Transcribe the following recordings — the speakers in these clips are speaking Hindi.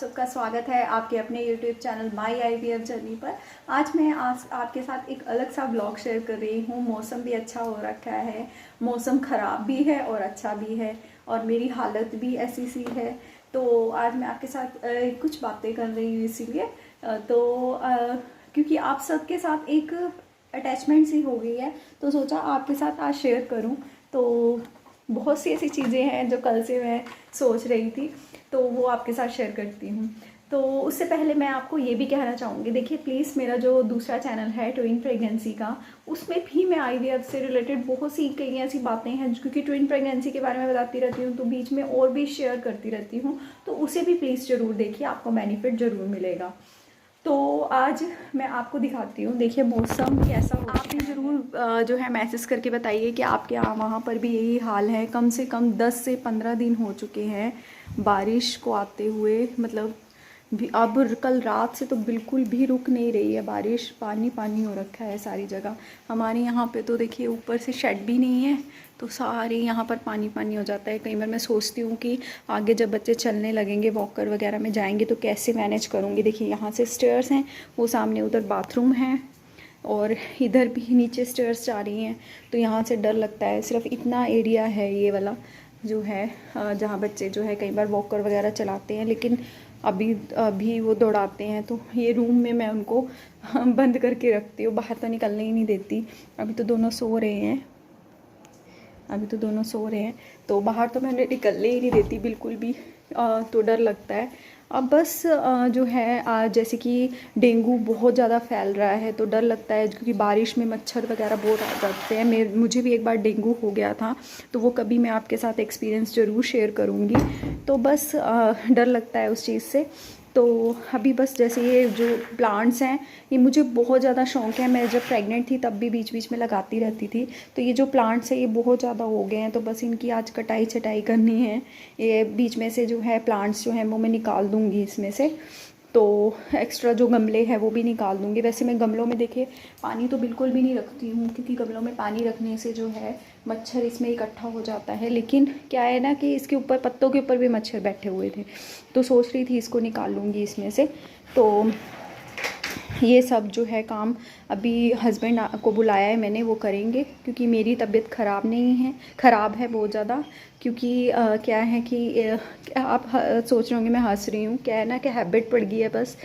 सबका स्वागत है आपके अपने YouTube channel my IVF journey पर। आज मैं आपके साथ एक अलग सा ब्लॉग शेयर कर रही हूँ। मौसम भी अच्छा हो रखा है, मौसम ख़राब भी है और अच्छा भी है और मेरी हालत भी ऐसी सी है। तो आज मैं आपके साथ कुछ बातें कर रही हूँ इसीलिए। क्योंकि आप सबके साथ एक अटैचमेंट सी हो गई है तो सोचा आपके साथ आज शेयर करूँ। तो बहुत सी ऐसी चीज़ें हैं जो कल से मैं सोच रही थी, तो वो आपके साथ शेयर करती हूँ। तो उससे पहले मैं आपको ये भी कहना चाहूँगी, देखिए प्लीज़ मेरा जो दूसरा चैनल है ट्विन प्रेगनेंसी का, उसमें भी मैं IVF से रिलेटेड बहुत सी कई ऐसी बातें हैं, क्योंकि ट्विन प्रेगनेंसी के बारे में बताती रहती हूँ तो बीच में और भी शेयर करती रहती हूँ। तो उसे भी प्लीज़ ज़रूर देखिए, आपको बेनिफिट ज़रूर मिलेगा। तो आज मैं आपको दिखाती हूँ। देखिए मौसम कैसा हो, आप भी ज़रूर जो है मैसेज करके बताइए कि आपके यहाँ वहाँ पर भी यही हाल है। कम से कम 10 से 15 दिन हो चुके हैं बारिश को आते हुए, मतलब भी अब कल रात से तो बिल्कुल भी रुक नहीं रही है बारिश। पानी पानी हो रखा है सारी जगह। हमारे यहाँ पे तो देखिए ऊपर से शेड भी नहीं है, तो सारे यहाँ पर पानी पानी हो जाता है। कई बार मैं सोचती हूँ कि आगे जब बच्चे चलने लगेंगे, वॉकर वगैरह में जाएंगे तो कैसे मैनेज करूँगी। देखिए यहाँ से स्टेयर्स हैं, वो सामने उधर बाथरूम है और इधर भी नीचे स्टेयर्स जा रही हैं, तो यहाँ से डर लगता है। सिर्फ इतना एरिया है ये वाला जो है जहाँ बच्चे जो है कई बार वॉकर वगैरह चलाते हैं, लेकिन अभी वो दौड़ाते हैं। तो ये रूम में मैं उनको बंद करके रखती हूँ, बाहर तो निकलने ही नहीं देती। अभी तो दोनों सो रहे हैं, तो बाहर तो मैंने निकलने ही नहीं देती बिल्कुल भी। तो डर लगता है। अब बस जो है जैसे कि डेंगू बहुत ज़्यादा फैल रहा है, तो डर लगता है क्योंकि बारिश में मच्छर वगैरह बहुत आ जाते हैं। मुझे भी एक बार डेंगू हो गया था, तो वो कभी मैं आपके साथ एक्सपीरियंस ज़रूर शेयर करूँगी। तो बस डर लगता है उस चीज़ से। तो अभी बस जैसे ये जो प्लांट्स हैं, ये मुझे बहुत ज़्यादा शौक़ है। मैं जब प्रेग्नेंट थी तब भी बीच बीच में लगाती रहती थी। तो ये जो प्लांट्स हैं ये बहुत ज़्यादा हो गए हैं, तो बस इनकी आज कटाई छटाई करनी है। ये बीच में से जो है प्लांट्स जो हैं वो मैं निकाल दूँगी इसमें से। तो एक्स्ट्रा जो गमले हैं वो भी निकाल दूँगी। वैसे मैं गमलों में देखिए पानी तो बिल्कुल भी नहीं रखती हूँ, क्योंकि गमलों में पानी रखने से जो है मच्छर इसमें इकट्ठा हो जाता है। लेकिन क्या है ना कि इसके ऊपर पत्तों के ऊपर भी मच्छर बैठे हुए थे, तो सोच रही थी इसको निकाल लूँगी इसमें से। तो ये सब जो है काम अभी हस्बैंड को बुलाया है मैंने, वो करेंगे। क्योंकि मेरी तबीयत ख़राब है बहुत ज़्यादा। क्योंकि क्या है कि आप सोच रहे होंगे मैं हंस रही हूँ, क्या है ना कि हैबिट पड़ गई है बस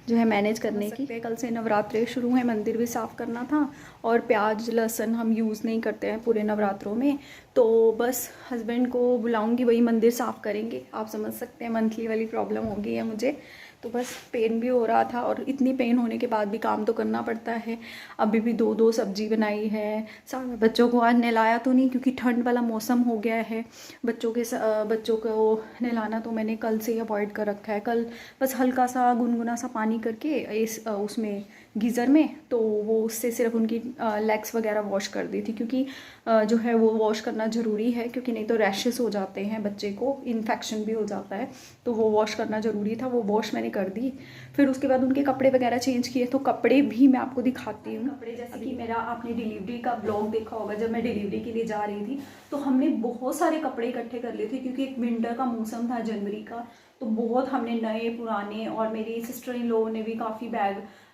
जो है मैनेज करने की। कल से नवरात्रे शुरू हैं, मंदिर भी साफ़ करना था, और प्याज लहसुन हम यूज़ नहीं करते हैं पूरे नवरात्रों में। तो बस हस्बैंड को बुलाऊंगी, वही मंदिर साफ़ करेंगे। आप समझ सकते हैं मंथली वाली प्रॉब्लम हो गई है मुझे, तो बस पेन भी हो रहा था, और इतनी पेन होने के बाद भी काम तो करना पड़ता है। अभी भी दो सब्जी बनाई है। सारे बच्चों को आज नहलाया तो नहीं, क्योंकि ठंड वाला मौसम हो गया है। बच्चों को नहलाना तो मैंने कल से ही अवॉइड कर रखा है। कल बस हल्का सा गुनगुना सा पानी करके उसमें गीज़र में, तो वो उससे सिर्फ उनकी लेग्स वगैरह वॉश कर दी थी। क्योंकि जो है वो वॉश करना ज़रूरी है, क्योंकि नहीं तो रैशेस हो जाते हैं, बच्चे को इन्फेक्शन भी हो जाता है। तो वो वॉश करना ज़रूरी था, वो वॉश मैंने कर दी। फिर उसके बाद उनके कपड़े वगैरह चेंज किए, तो कपड़े भी मैं आपको दिखाती हूँ। कपड़े जैसे कि मेरा आपने डिलीवरी का ब्लॉग देखा होगा, जब मैं डिलीवरी के लिए जा रही थी तो हमने बहुत सारे कपड़े इकट्ठे कर लिए थे, क्योंकि एक विंटर का मौसम था जनवरी का। तो बहुत हमने नए पुराने, और मेरी सिस्टर इन लोगों ने भी काफ़ी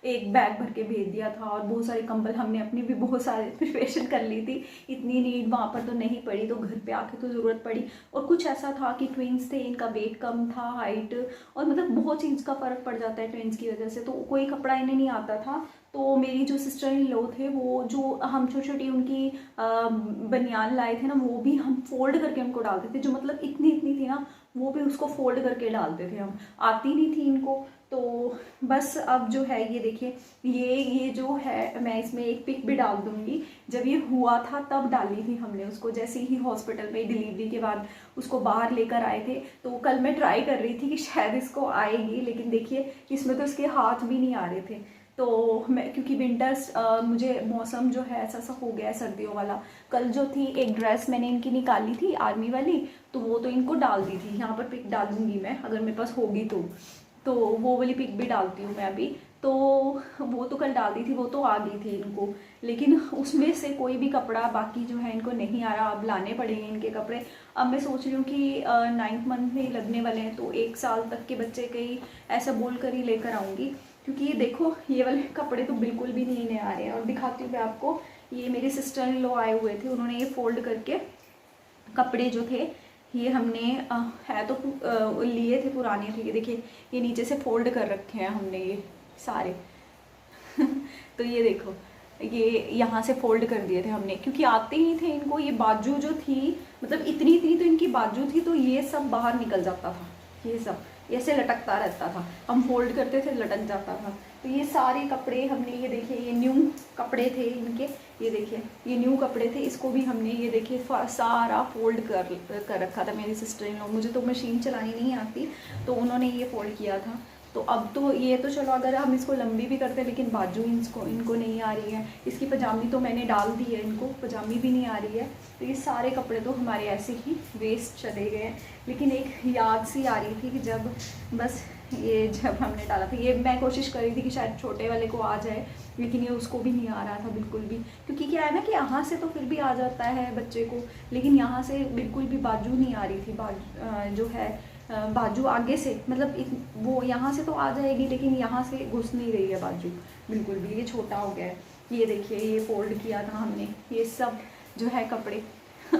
एक बैग भर के भेज दिया था। और बहुत सारे कंबल हमने अपनी भी बहुत सारे प्रिपरेशन कर ली थी। इतनी नीड वहाँ पर तो नहीं पड़ी, तो घर पे आके तो ज़रूरत पड़ी। और कुछ ऐसा था कि ट्विंस थे, इनका वेट कम था, हाइट, और मतलब बहुत चीज़ का फ़र्क पड़ जाता है ट्विंस की वजह से, तो कोई कपड़ा इन्हें नहीं आता था। तो मेरी जो सिस्टर इन लो थे, वो जो हम छोटी छोटी उनकी बनियान लाए थे ना, वो भी हम फोल्ड करके उनको डालते थे। जो मतलब इतनी इतनी थी ना, वो भी उसको फोल्ड करके डालते थे हम। आती नहीं थी इनको। तो बस अब जो है ये देखिए, ये जो है मैं इसमें एक पिक भी डाल दूंगी। जब ये हुआ था तब डाली थी हमने उसको, जैसे ही हॉस्पिटल में डिलीवरी के बाद उसको बाहर लेकर आए थे। तो कल मैं ट्राई कर रही थी कि शायद इसको आएगी, लेकिन देखिए इसमें तो इसके हाथ भी नहीं आ रहे थे। तो मैं, क्योंकि विंटर्स मुझे मौसम जो है ऐसा सा हो गया है सर्दियों वाला। कल जो थी एक ड्रेस मैंने इनकी निकाली थी आर्मी वाली, तो वो तो इनको डाल दी थी। यहाँ पर पिक डालूंगी मैं, अगर मेरे पास होगी तो वो वाली पिक भी डालती हूँ मैं अभी। तो वो तो कल डाल दी थी, वो तो आ गई थी इनको, लेकिन उसमें से कोई भी कपड़ा बाकी जो है इनको नहीं आ रहा। अब लाने पड़ेंगे इनके कपड़े। अब मैं सोच रही हूँ कि 9th मंथ में ही लगने वाले हैं, तो 1 साल तक के बच्चे के ही ऐसा बोल कर ही लेकर आऊँगी। क्योंकि ये देखो ये वाले कपड़े तो बिल्कुल भी नहीं इन्हें आ रहे हैं। और दिखाती हूँ मैं आपको, ये मेरी सिस्टर इन लॉ आए हुए थे, उन्होंने ये फोल्ड करके कपड़े जो थे ये हमने है तो लिए थे, पुराने थे। ये देखिए ये नीचे से फोल्ड कर रखे हैं हमने ये सारे तो ये देखो ये यहाँ से फोल्ड कर दिए थे हमने, क्योंकि आते ही थे इनको ये बाजू जो थी, मतलब इतनी इतनी तो इनकी बाजू थी, तो ये सब बाहर निकल जाता था, ये सब ऐसे लटकता रहता था। हम फोल्ड करते थे लटक जाता था। तो ये सारे कपड़े हमने, ये देखिए ये न्यू कपड़े थे इनके, ये देखिए ये न्यू कपड़े थे, इसको भी हमने ये देखिए सारा फोल्ड कर रखा था। मेरी सिस्टर इन लॉ, मुझे तो मशीन चलानी नहीं आती, तो उन्होंने ये फोल्ड किया था। तो अब तो ये तो चलो अगर हम इसको लंबी भी करते हैं, लेकिन बाजू इनको नहीं आ रही है। इसकी पजामी तो मैंने डाल दी है, इनको पजामी भी नहीं आ रही है। तो ये सारे कपड़े तो हमारे ऐसे ही वेस्ट चले गए हैं। लेकिन एक याद सी आ रही थी कि जब हमने डाला था, ये मैं कोशिश कर रही थी कि शायद छोटे वाले को आ जाए, लेकिन ये उसको भी नहीं आ रहा था बिल्कुल भी। क्योंकि क्या है ना कि यहाँ से तो फिर भी आ जाता है बच्चे को, लेकिन यहाँ से बिल्कुल भी बाजू नहीं आ रही थी। जो है बाजू आगे से, मतलब वो यहाँ से तो आ जाएगी, लेकिन यहाँ से घुस नहीं रही है बाजू बिल्कुल भी। ये छोटा हो गया है। ये देखिए ये फोल्ड किया था हमने, ये सब जो है कपड़े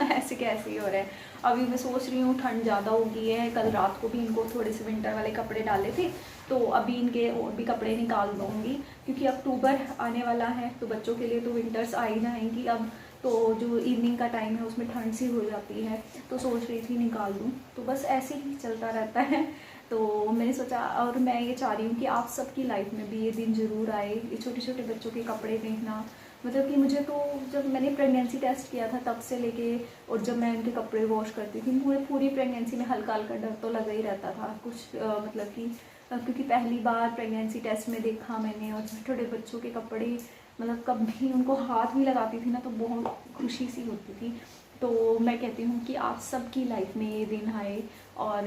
ऐसे कैसे ही हो रहे हैं। अभी मैं सोच रही हूँ ठंड ज़्यादा हो गई है, कल रात को भी इनको थोड़े से विंटर वाले कपड़े डाले थे, तो अभी इनके और भी कपड़े निकाल दूँगी। क्योंकि अक्टूबर आने वाला है, तो बच्चों के लिए तो विंटर्स आ ही जाएंगी अब। तो जो इवनिंग का टाइम है उसमें ठंड सी हो जाती है, तो सोच रही थी निकाल दूँ। तो बस ऐसे ही चलता रहता है। तो मैंने सोचा, और मैं ये चाह रही हूँ कि आप सबकी लाइफ में भी ये दिन ज़रूर आए, ये छोटे छोटे बच्चों के कपड़े देखना। मतलब कि मुझे तो जब मैंने प्रेगनेंसी टेस्ट किया था तब से लेके, और जब मैं उनके कपड़े वॉश करती थी, मुझे पूरी प्रेगनेंसी में हल्का हल्का डर तो लगा ही रहता था कुछ, मतलब कि क्योंकि पहली बार प्रेगनेंसी टेस्ट में देखा मैंने, और छोटे छोटे बच्चों के कपड़े, मतलब कभी उनको हाथ भी लगाती थी ना तो बहुत खुशी सी होती थी। तो मैं कहती हूँ कि आप सबकी लाइफ में ये दिन आए, और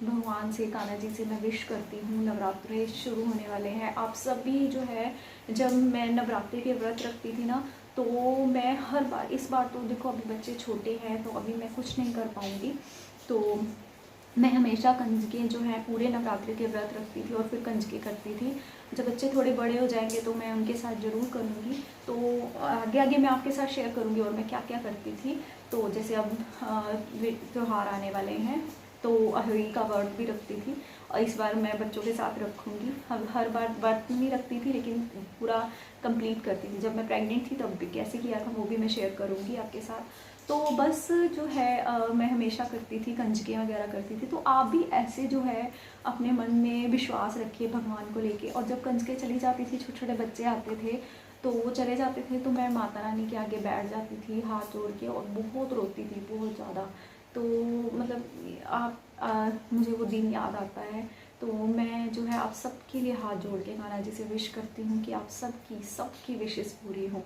भगवान से, कान्हा जी से मैं विश करती हूँ। नवरात्रे शुरू होने वाले हैं, आप सभी जो है, जब मैं नवरात्रि के व्रत रखती थी ना, तो मैं हर बार, इस बार तो देखो अभी बच्चे छोटे हैं तो अभी मैं कुछ नहीं कर पाऊँगी, तो मैं हमेशा कंजके जो है पूरे नवरात्रि के व्रत रखती थी और फिर कंजके करती थी। जब बच्चे थोड़े बड़े हो जाएंगे तो मैं उनके साथ ज़रूर करूँगी, तो आगे आगे मैं आपके साथ शेयर करूँगी और मैं क्या क्या करती थी। तो जैसे अब त्यौहार आने वाले हैं, तो अहोई का व्रत भी रखती थी, और इस बार मैं बच्चों के साथ रखूँगी। हर बार व्रत नहीं रखती थी, लेकिन पूरा कंप्लीट करती थी। जब मैं प्रेग्नेंट थी तब भी कैसे किया था वो भी मैं शेयर करूँगी आपके साथ। तो बस जो है मैं हमेशा करती थी, कंजके वगैरह करती थी। तो आप भी ऐसे जो है अपने मन में विश्वास रखिए भगवान को लेके। और जब कंजके चली जाती थी, छोटे छोटे बच्चे आते थे तो वो चले जाते थे, तो मैं माता रानी के आगे बैठ जाती थी हाथ जोड़ के, और बहुत रोती थी, बहुत ज़्यादा। तो मतलब मुझे वो दिन याद आता है। तो मैं जो है आप सबके लिए हाथ जोड़ के कान्हा जी से विश करती हूँ कि आप सबकी विशेस पूरी हों।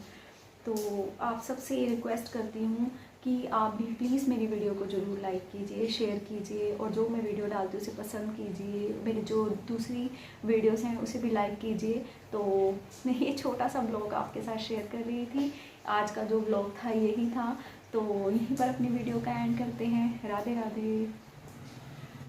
तो आप सबसे ये रिक्वेस्ट करती हूँ कि आप भी प्लीज़ मेरी वीडियो को ज़रूर लाइक कीजिए, शेयर कीजिए, और जो मैं वीडियो डालती हूँ उसे पसंद कीजिए। मेरी जो दूसरी वीडियोस हैं उसे भी लाइक कीजिए। तो मैं ये छोटा सा ब्लॉग आपके साथ शेयर कर रही थी। आज का जो ब्लॉग था यही था। तो यहीं पर अपनी वीडियो का एंड करते हैं। राधे राधे।